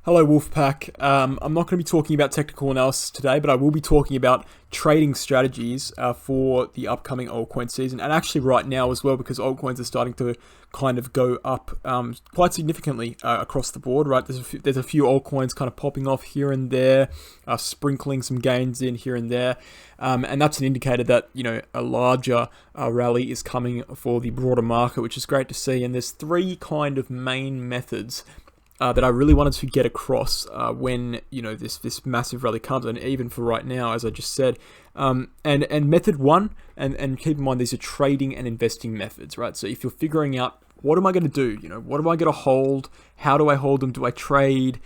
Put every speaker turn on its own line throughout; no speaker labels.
Hello Wolfpack. I'm not going to be talking about technical analysis today, but I will be talking about trading strategies for the upcoming altcoin season, and actually right now as well, because altcoins are starting to kind of go up quite significantly across the board. Right, there's a few altcoins kind of popping off here and there, sprinkling some gains in here and there, and that's an indicator that a larger rally is coming for the broader market, which is great to see. And there's three kind of main methods that I really wanted to get across when this massive rally comes, and even for right now, as I just said. And method one, and keep in mind these are trading and investing methods, right? So if you're figuring out what am I going to do, what am I going to hold, how do I hold them, do I trade?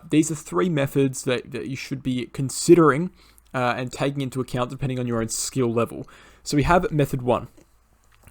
These are three methods that you should be considering and taking into account depending on your own skill level. So we have method one.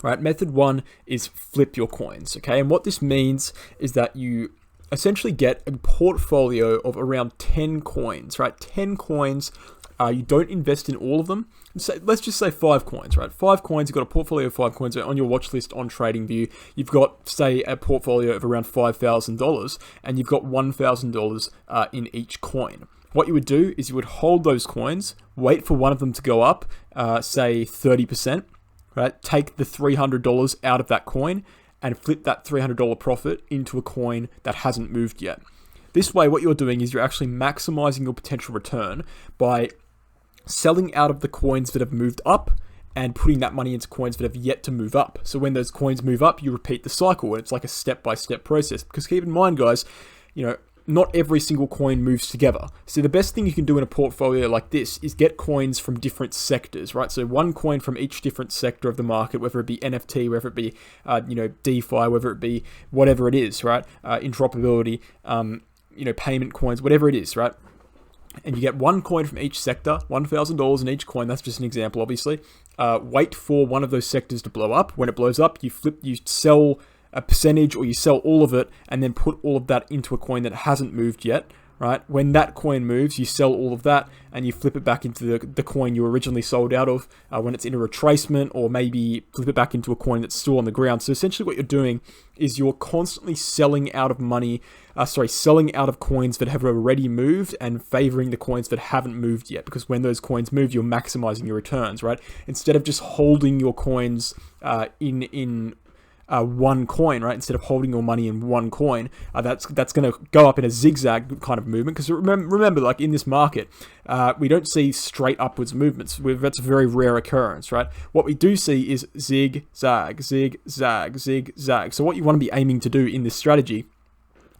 Right, method one is flip your coins. Okay, and what this means is that you essentially get a portfolio of around 10 coins, right? 10 coins. You don't invest in all of them. So let's just say 5 coins, right? 5 coins, you've got a portfolio of 5 coins on your watch list on TradingView. You've got, say, a portfolio of around $5,000, and you've got $1,000 in each coin. What you would do is you would hold those coins, wait for one of them to go up, say 30%, right? Take the $300 out of that coin, and flip that $300 profit into a coin that hasn't moved yet. This way, what you're doing is you're actually maximizing your potential return by selling out of the coins that have moved up and putting that money into coins that have yet to move up. So when those coins move up, you repeat the cycle, and it's like a step-by-step process. Because keep in mind, guys, not every single coin moves together. So the best thing you can do in a portfolio like this is get coins from different sectors, right? So one coin from each different sector of the market, whether it be NFT, whether it be, DeFi, whether it be whatever it is, right? Interoperability, payment coins, whatever it is, right? And you get one coin from each sector, $1,000 in each coin. That's just an example, obviously. Wait for one of those sectors to blow up. When it blows up, you sell a percentage, or you sell all of it and then put all of that into a coin that hasn't moved yet, right? When that coin moves, you sell all of that and you flip it back into the coin you originally sold out of when it's in a retracement, or maybe flip it back into a coin that's still on the ground. So essentially what you're doing is you're constantly selling out of coins that have already moved and favoring the coins that haven't moved yet, because when those coins move, you're maximizing your returns, right? Instead of just holding your coins in one coin, right? Instead of holding your money in one coin, that's going to go up in a zigzag kind of movement. Because remember, like in this market, we don't see straight upwards movements. That's a very rare occurrence, right? What we do see is zigzag, zigzag, zigzag. So what you want to be aiming to do in this strategy,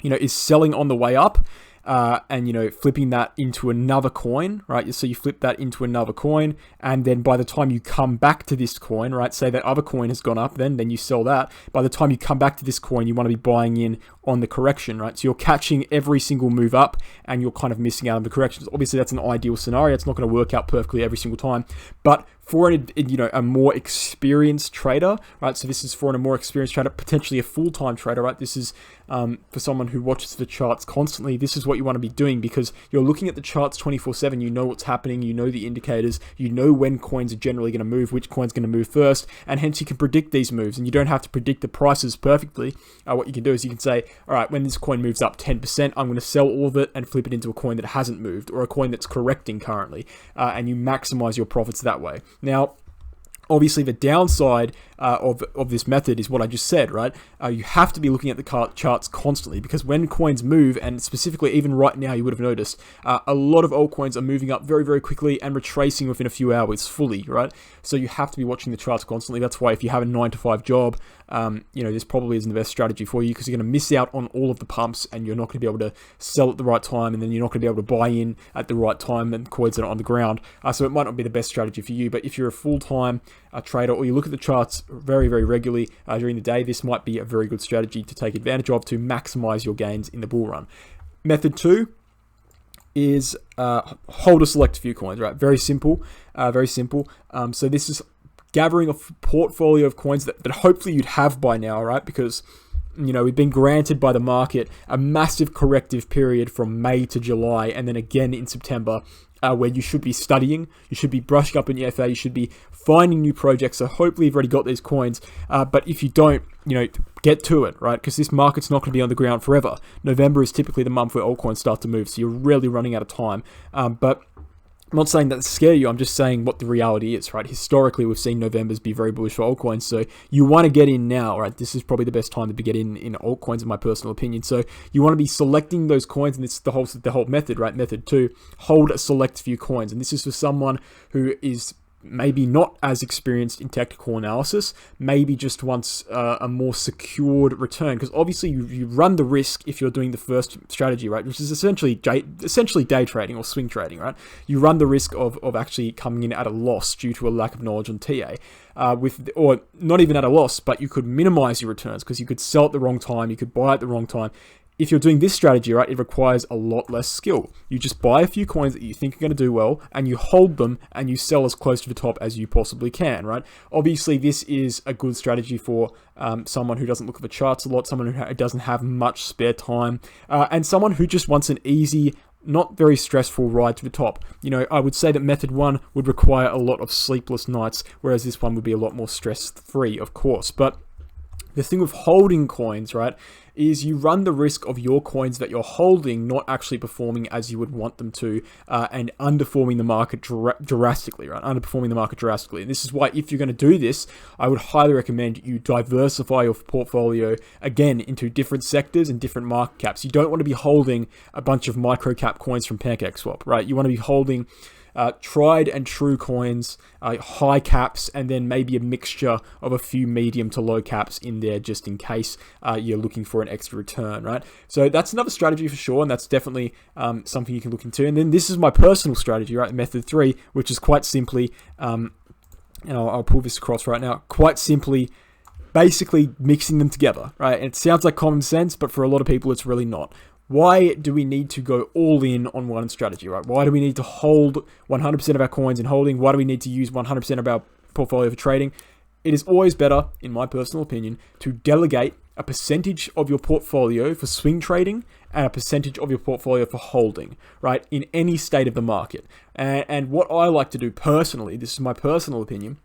is selling on the way up. And flipping that into another coin, right? So you flip that into another coin, and then by the time you come back to this coin, right? Say that other coin has gone up, then you sell that. By the time you come back to this coin, you want to be buying in on the correction, right? So you're catching every single move up, and you're kind of missing out on the corrections. Obviously, that's an ideal scenario. It's not going to work out perfectly every single time, but for a more experienced trader, right? So this is for a more experienced trader, potentially a full-time trader, right? This is for someone who watches the charts constantly. This is what you want to be doing, because you're looking at the charts 24/7. You know what's happening. You know the indicators. You know when coins are generally going to move, which coin's going to move first, and hence you can predict these moves. And you don't have to predict the prices perfectly. What you can do is you can say, all right, when this coin moves up 10%, I'm going to sell all of it and flip it into a coin that hasn't moved, or a coin that's correcting currently, and you maximize your profits that way. Now, obviously, the downside of this method is what I just said, right? You have to be looking at the charts constantly, because when coins move, and specifically even right now, you would have noticed a lot of altcoins are moving up very, very quickly and retracing within a few hours fully, right? So you have to be watching the charts constantly. That's why if you have a 9-to-5 job, this probably isn't the best strategy for you, because you're going to miss out on all of the pumps, and you're not going to be able to sell at the right time, and then you're not going to be able to buy in at the right time and coins that are on the ground. So it might not be the best strategy for you. But if you're a full-time trader, or you look at the charts very, very regularly during the day, this might be a very good strategy to take advantage of to maximize your gains in the bull run. Method 2 is hold a select few coins, right? Very simple, very simple. So this is gathering a portfolio of coins that hopefully you'd have by now, right? Because we've been granted by the market a massive corrective period from May to July, and then again in September, where you should be studying, you should be brushing up on your FA, you should be finding new projects. So hopefully you've already got these coins. But if you don't, get to it, right? Because this market's not going to be on the ground forever. November is typically the month where altcoins start to move, so you're really running out of time. But I'm not saying that to scare you, I'm just saying what the reality is, right? Historically, we've seen Novembers be very bullish for altcoins, so you want to get in now, right? This is probably the best time to get in altcoins, in my personal opinion. So you want to be selecting those coins, and it's the whole method, right? Method 2, hold a select few coins. And this is for someone who is maybe not as experienced in technical analysis, maybe just wants a more secured return. Because obviously you run the risk if you're doing the first strategy, right? Which is essentially day trading or swing trading, right? You run the risk of actually coming in at a loss due to a lack of knowledge on TA. Or not even at a loss, but you could minimize your returns because you could sell at the wrong time, you could buy at the wrong time. If you're doing this strategy, right, it requires a lot less skill. You just buy a few coins that you think are going to do well, and you hold them, and you sell as close to the top as you possibly can, right? Obviously, this is a good strategy for someone who doesn't look at the charts a lot, someone who doesn't have much spare time, and someone who just wants an easy, not very stressful ride to the top. I would say that method 1 would require a lot of sleepless nights, whereas this one would be a lot more stress-free, of course. But the thing with holding coins, right, is you run the risk of your coins that you're holding not actually performing as you would want them to, and underperforming the market drastically, right? Underperforming the market drastically. And this is why, if you're going to do this, I would highly recommend you diversify your portfolio, again, into different sectors and different market caps. You don't want to be holding a bunch of micro cap coins from PancakeSwap, right? You want to be holding tried and true coins, high caps, and then maybe a mixture of a few medium to low caps in there just in case you're looking for an extra return, right? So that's another strategy for sure, and that's definitely something you can look into. And then this is my personal strategy, right? Method 3, which is quite simply, and I'll pull this across right now, quite simply basically mixing them together, right? And it sounds like common sense, but for a lot of people, it's really not. Why do we need to go all in on one strategy, right? Why do we need to hold 100% of our coins in holding? Why do we need to use 100% of our portfolio for trading? It is always better, in my personal opinion, to delegate a percentage of your portfolio for swing trading and a percentage of your portfolio for holding, right? In any state of the market. And what I like to do personally, this is my personal opinion,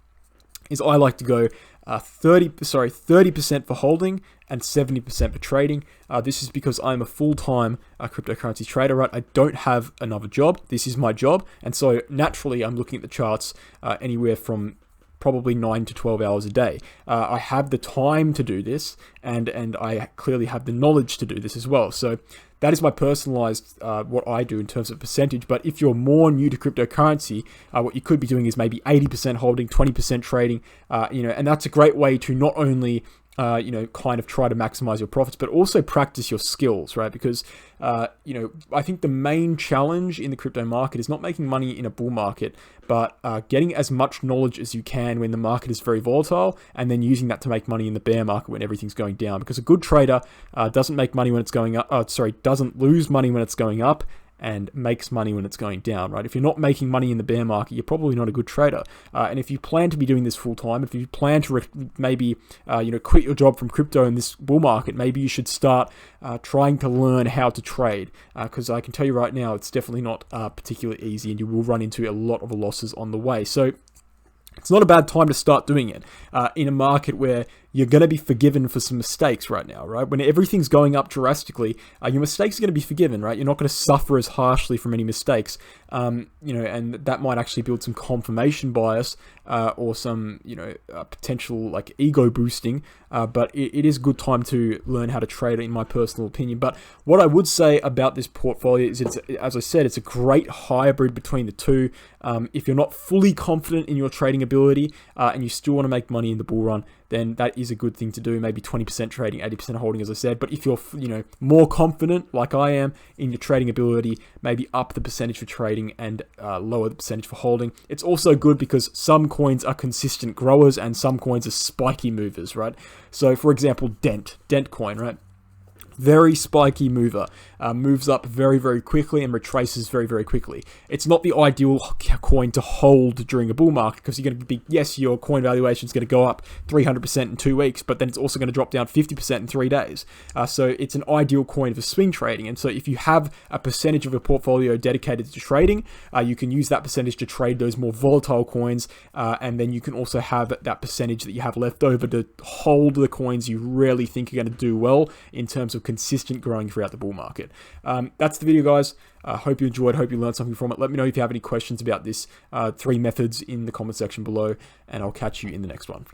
is I like to go 30% for holding and 70% for trading. This is because I'm a full-time cryptocurrency trader, right? I don't have another job. This is my job. And so naturally, I'm looking at the charts anywhere from probably 9 to 12 hours a day. I have the time to do this, and I clearly have the knowledge to do this as well. So that is my personalized what I do in terms of percentage. But if you're more new to cryptocurrency, what you could be doing is maybe 80% holding, 20% trading, and that's a great way to not only kind of try to maximize your profits, but also practice your skills, right? Because, I think the main challenge in the crypto market is not making money in a bull market, but getting as much knowledge as you can when the market is very volatile, and then using that to make money in the bear market when everything's going down. Because a good trader doesn't make money when it's going up, doesn't lose money when it's going up, and makes money when it's going down, right? If you're not making money in the bear market, you're probably not a good trader. And if you plan to be doing this full time, if you plan to maybe quit your job from crypto in this bull market, maybe you should start trying to learn how to trade. Because I can tell you right now, it's definitely not particularly easy, and you will run into a lot of losses on the way. So it's not a bad time to start doing it in a market where you're going to be forgiven for some mistakes right now, right? When everything's going up drastically, your mistakes are going to be forgiven, right? You're not going to suffer as harshly from any mistakes, and that might actually build some confirmation bias or some, potential like ego boosting. But it is a good time to learn how to trade, in my personal opinion. But what I would say about this portfolio is, as I said, it's a great hybrid between the two. If you're not fully confident in your trading ability and you still want to make money in the bull run, then that is a good thing to do. Maybe 20% trading, 80% holding, as I said. But if you're, more confident, like I am, in your trading ability, maybe up the percentage for trading and lower the percentage for holding. It's also good because some coins are consistent growers and some coins are spiky movers, right? So, for example, Dent coin, right? Very spiky mover, moves up very, very quickly and retraces very, very quickly. It's not the ideal coin to hold during a bull market because you're going to be, yes, your coin valuation is going to go up 300% in 2 weeks, but then it's also going to drop down 50% in 3 days. So it's an ideal coin for swing trading. And so if you have a percentage of a portfolio dedicated to trading, you can use that percentage to trade those more volatile coins. And then you can also have that percentage that you have left over to hold the coins you really think are going to do well in terms of consistent growing throughout the bull market. That's the video, guys. Hope you enjoyed. Hope you learned something from it. Let me know if you have any questions about this 3 methods in the comment section below, and I'll catch you in the next one.